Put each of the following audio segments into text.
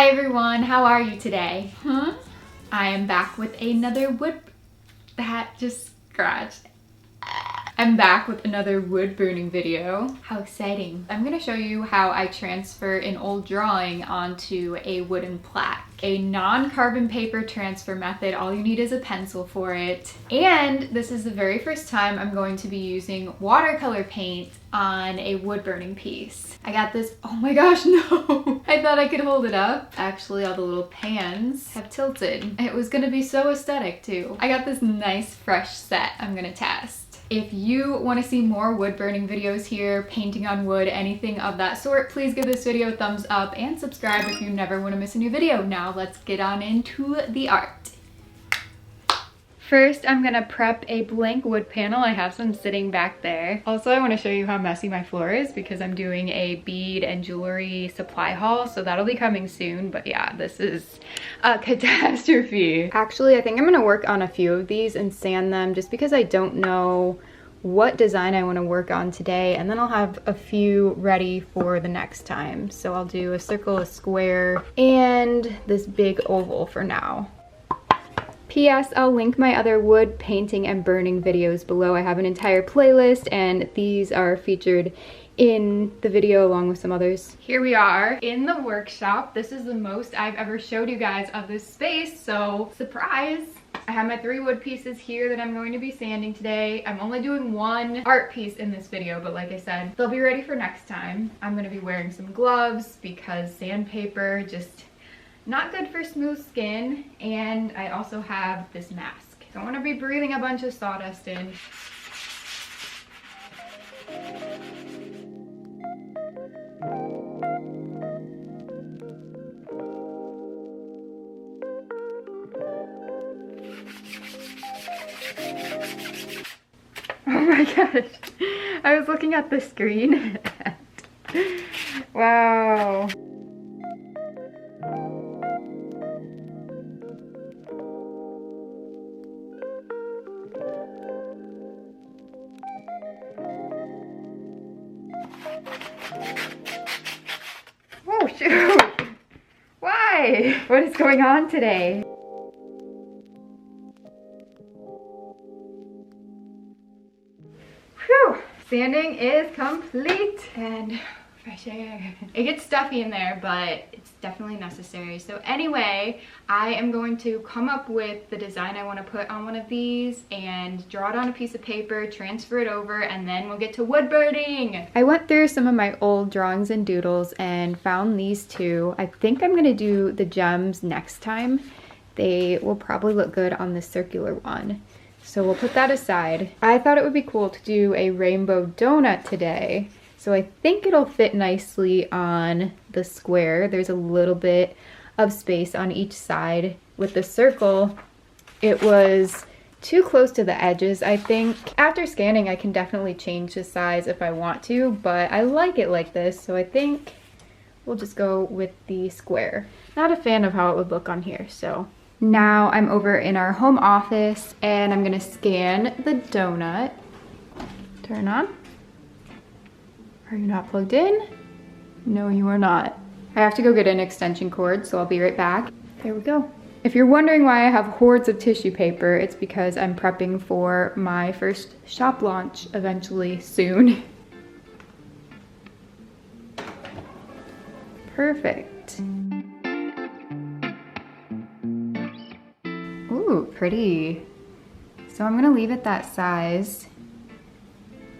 Hi everyone, how are you today? I am back with another I'm back with another wood burning video. How exciting. I'm gonna show you how I transfer an old drawing onto a wooden plaque. A non-carbon paper transfer method. All you need is a pencil for it. And this is the very first time I'm going to be using watercolor paint on a wood burning piece. I got this, oh my gosh, no! I thought I could hold it up. Actually, all the little pans have tilted. It was gonna be so aesthetic too. I got this nice fresh set I'm gonna test. If you want to see more wood burning videos here, painting on wood, anything of that sort, please give this video a thumbs up and subscribe if you never want to miss a new video. Now let's get on into the art. First, I'm gonna prep a blank wood panel. I have some sitting back there. Also, I want to show you how messy my floor is because I'm doing a bead and jewelry supply haul, so that'll be coming soon. But yeah, this is a catastrophe. Actually, I think I'm gonna work on a few of these and sand them just because I don't know what design I want to work on today, and then I'll have a few ready for the next time. So I'll do a circle, a square, and this big oval for now. P.S. I'll link my other wood painting and burning videos below. I have an entire playlist and these are featured in the video along with some others. Here we are in the workshop. This is the most I've ever showed you guys of this space, so surprise! I have my 3 wood pieces here that I'm going to be sanding today. I'm only doing 1 art piece in this video, but like I said, they'll be ready for next time. I'm gonna be wearing some gloves because sandpaper just not good for smooth skin, and I also have this mask. Don't want to be breathing a bunch of sawdust in. Oh my gosh, I was looking at the screen. Wow. Oh shoot! Why? What is going on today? Whew! Sanding is complete and fresh air. It gets stuffy in there, but it's definitely necessary. So anyway, I am going to come up with the design I want to put on one of these and draw it on a piece of paper, transfer it over, and then we'll get to wood burning. I went through some of my old drawings and doodles and found these 2. I think I'm going to do the gems next time. They will probably look good on the circular one. So we'll put that aside. I thought it would be cool to do a rainbow donut today. So I think it'll fit nicely on the square. There's a little bit of space on each side. With the circle, it was too close to the edges, I think. After scanning, I can definitely change the size if I want to, but I like it like this, so I think we'll just go with the square. Not a fan of how it would look on here, so. Now I'm over in our home office and I'm gonna scan the donut. Turn on. Are you not plugged in? No, you are not. I have to go get an extension cord, so I'll be right back. There we go. If you're wondering why I have hordes of tissue paper, it's because I'm prepping for my first shop launch eventually soon. Perfect. Ooh, pretty. So I'm gonna leave it that size,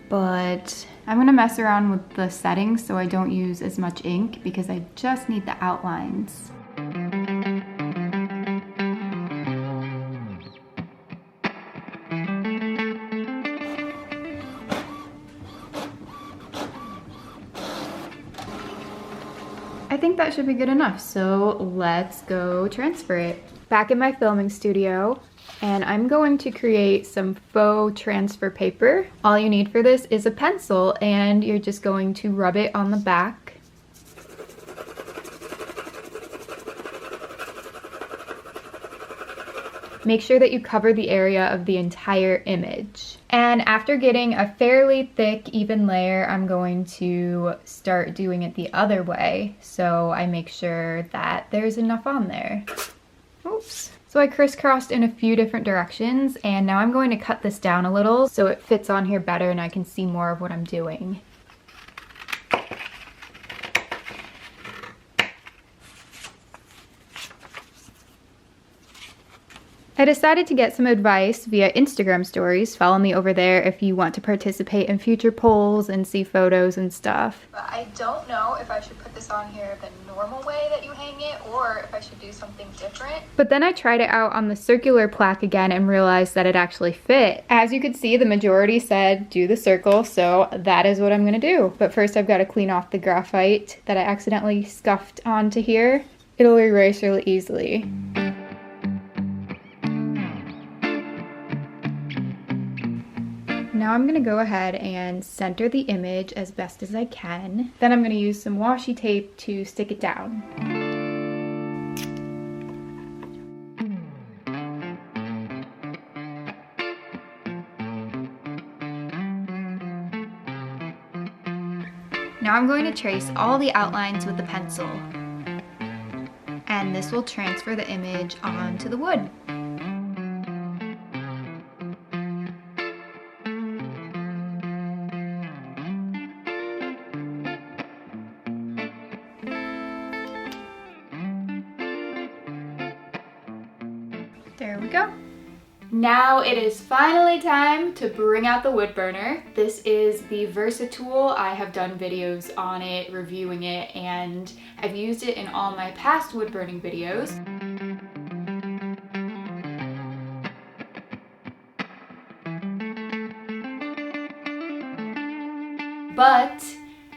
but I'm gonna mess around with the settings so I don't use as much ink because I just need the outlines. I think that should be good enough, so let's go transfer it. Back in my filming studio, and I'm going to create some faux transfer paper. All you need for this is a pencil, and you're just going to rub it on the back. make sure that you cover the area of the entire image. And after getting a fairly thick, even layer, I'm going to start doing it the other way. So I make sure that there's enough on there. Oops. So I crisscrossed in a few different directions, and now I'm going to cut this down a little so it fits on here better and I can see more of what I'm doing. I decided to get some advice via Instagram stories. Follow me over there if you want to participate in future polls and see photos and stuff. But I don't know if I should put this on here the normal way that you hang it or if I should do something different. But then I tried it out on the circular plaque again and realized that it actually fit. As you could see, the majority said do the circle, so that is what I'm gonna do. But first I've got to clean off the graphite that I accidentally scuffed onto here. It'll erase really easily. Now I'm gonna go ahead and center the image as best as I can. Then I'm gonna use some washi tape to stick it down. Now I'm going to trace all the outlines with the pencil. And this will transfer the image onto the wood. There we go. Now it is finally time to bring out the wood burner. This is the Versatool. I have done videos on it, reviewing it, and I've used it in all my past wood burning videos. But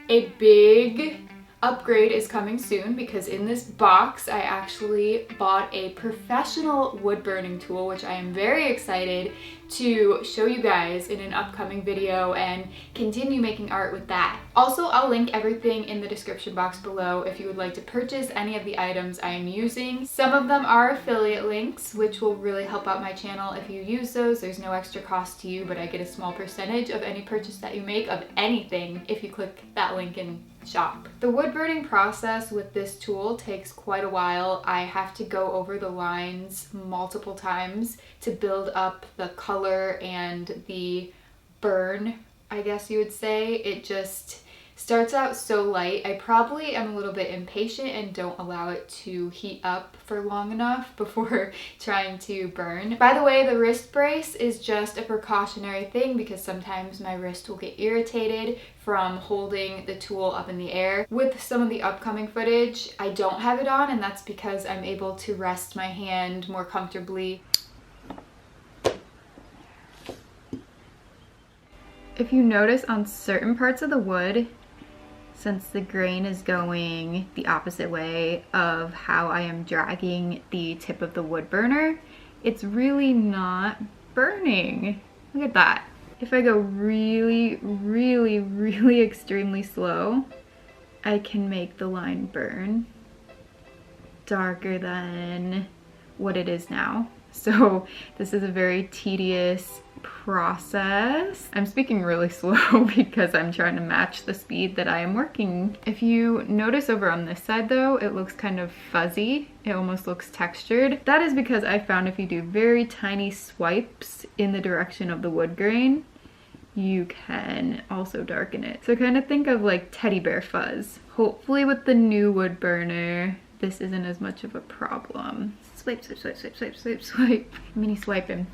a big upgrade is coming soon because in this box I actually bought a professional wood burning tool, which I am very excited to show you guys in an upcoming video and continue making art with that. Also, I'll link everything in the description box below if you would like to purchase any of the items I am using. Some of them are affiliate links, which will really help out my channel if you use those. There's no extra cost to you, but I get a small percentage of any purchase that you make of anything if you click that link and shop. The wood burning process with this tool takes quite a while. I have to go over the lines multiple times to build up the color and the burn, I guess you would say. It just starts out so light. I probably am a little bit impatient and don't allow it to heat up for long enough before trying to burn. By the way, the wrist brace is just a precautionary thing because sometimes my wrist will get irritated from holding the tool up in the air. With some of the upcoming footage, I don't have it on, and that's because I'm able to rest my hand more comfortably. If you notice on certain parts of the wood, since the grain is going the opposite way of how I am dragging the tip of the wood burner, it's really not burning. Look at that. If I go really, really, really extremely slow, I can make the line burn darker than what it is now. So this is a very tedious process. I'm speaking really slow because I'm trying to match the speed that I am working. If you notice over on this side though, it looks kind of fuzzy. It almost looks textured. That is because I found if you do very tiny swipes in the direction of the wood grain, you can also darken it. So kind of think of like teddy bear fuzz. Hopefully with the new wood burner, this isn't as much of a problem. Swipe, swipe, swipe, swipe, swipe, swipe, swipe. Mini swiping.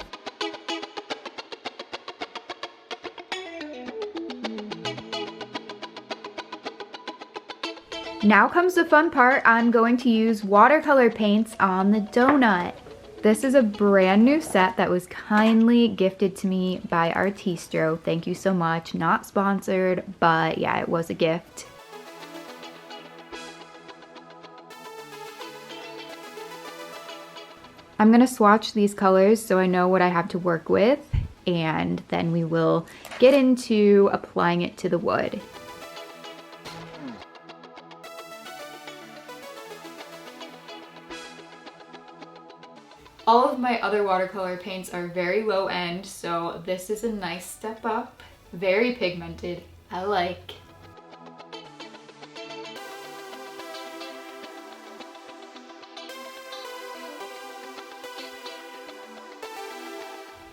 Now comes the fun part. I'm going to use watercolor paints on the donut. This is a brand new set that was kindly gifted to me by ARTISTRO. Thank you so much. Not sponsored, but yeah, it was a gift. I'm gonna swatch these colors so I know what I have to work with, and then we will get into applying it to the wood. All of my other watercolor paints are very low end, so this is a nice step up. Very pigmented. I like.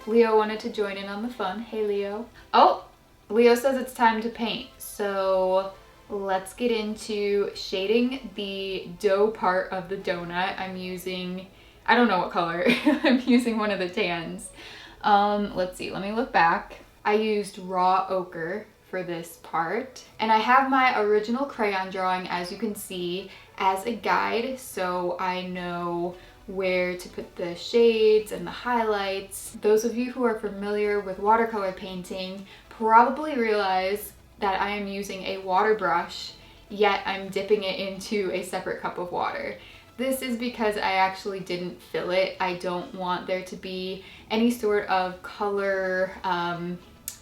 Leo wanted to join in on the fun. Hey, Leo. Oh, Leo says it's time to paint. So let's get into shading the dough part of the donut. I'm using, I don't know what color. I'm using one of the tans. Let's see, let me look back. I used raw ochre for this part. And I have my original crayon drawing, as you can see, as a guide, so I know where to put the shades and the highlights. Those of you who are familiar with watercolor painting probably realize that I am using a water brush, yet I'm dipping it into a separate cup of water. This is because I actually didn't fill it. I don't want there to be any sort of color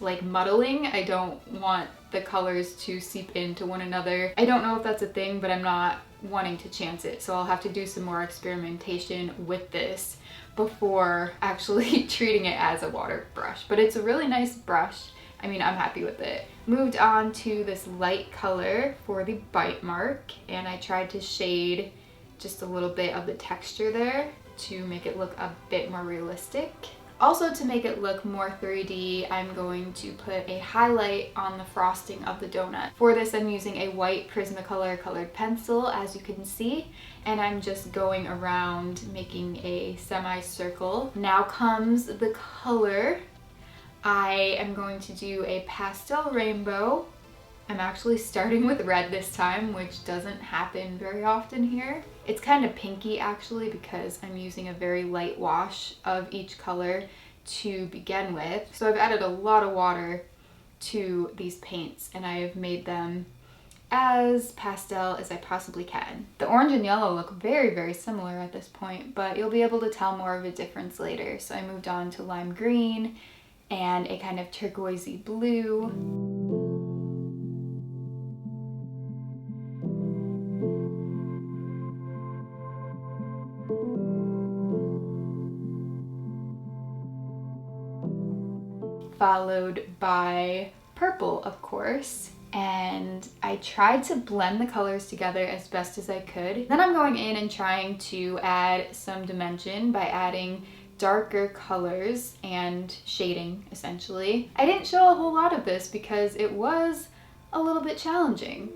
like muddling. I don't want the colors to seep into one another. I don't know if that's a thing, but I'm not wanting to chance it, so I'll have to do some more experimentation with this before actually treating it as a water brush. But it's a really nice brush. I mean, I'm happy with it. Moved on to this light color for the bite mark, and I tried to shade just a little bit of the texture there to make it look a bit more realistic. Also, to make it look more 3D, I'm going to put a highlight on the frosting of the donut. For this, I'm using a white Prismacolor colored pencil, as you can see, and I'm just going around making a semicircle. Now comes the color. I am going to do a pastel rainbow. I'm actually starting with red this time, which doesn't happen very often here. It's kind of pinky actually, because I'm using a very light wash of each color to begin with. So I've added a lot of water to these paints, and I have made them as pastel as I possibly can. The orange and yellow look very, very similar at this point, but you'll be able to tell more of a difference later. So I moved on to lime green and a kind of turquoisey blue. Followed by purple, of course. And I tried to blend the colors together as best as I could. Then I'm going in and trying to add some dimension by adding darker colors and shading, essentially. I didn't show a whole lot of this because it was a little bit challenging.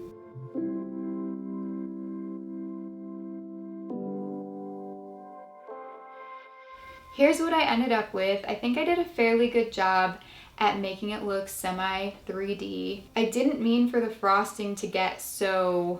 Here's what I ended up with. I think I did a fairly good job at making it look semi 3D. I didn't mean for the frosting to get so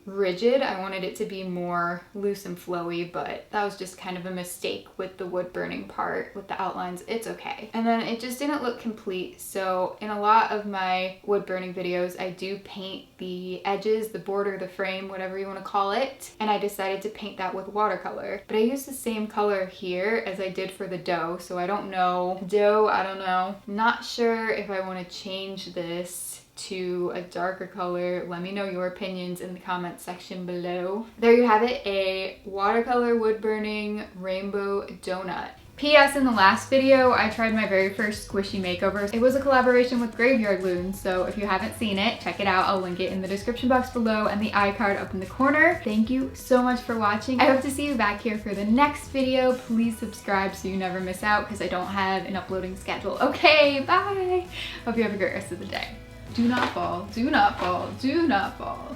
rigid. I wanted it to be more loose and flowy, but that was just kind of a mistake with the wood burning part with the outlines. It's okay. And then it just didn't look complete. So in a lot of my wood burning videos, I do paint the edges, the border, the frame, whatever you want to call it. And I decided to paint that with watercolor. But I used the same color here as I did for the dough. So I don't know. Dough, I don't know. Not sure if I want to change this to a darker color. Let me know your opinions in the comment section below. There you have it, a watercolor wood burning rainbow donut. P.S. in the last video, I tried my very first squishy makeover. It was a collaboration with Graveyard Loons, so if you haven't seen it, check it out. I'll link it in the description box below and the iCard up in the corner. Thank you so much for watching. I hope to see you back here for the next video. Please subscribe so you never miss out, because I don't have an uploading schedule. Okay, bye! Hope you have a great rest of the day. Do not fall, do not fall, do not fall.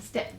Step.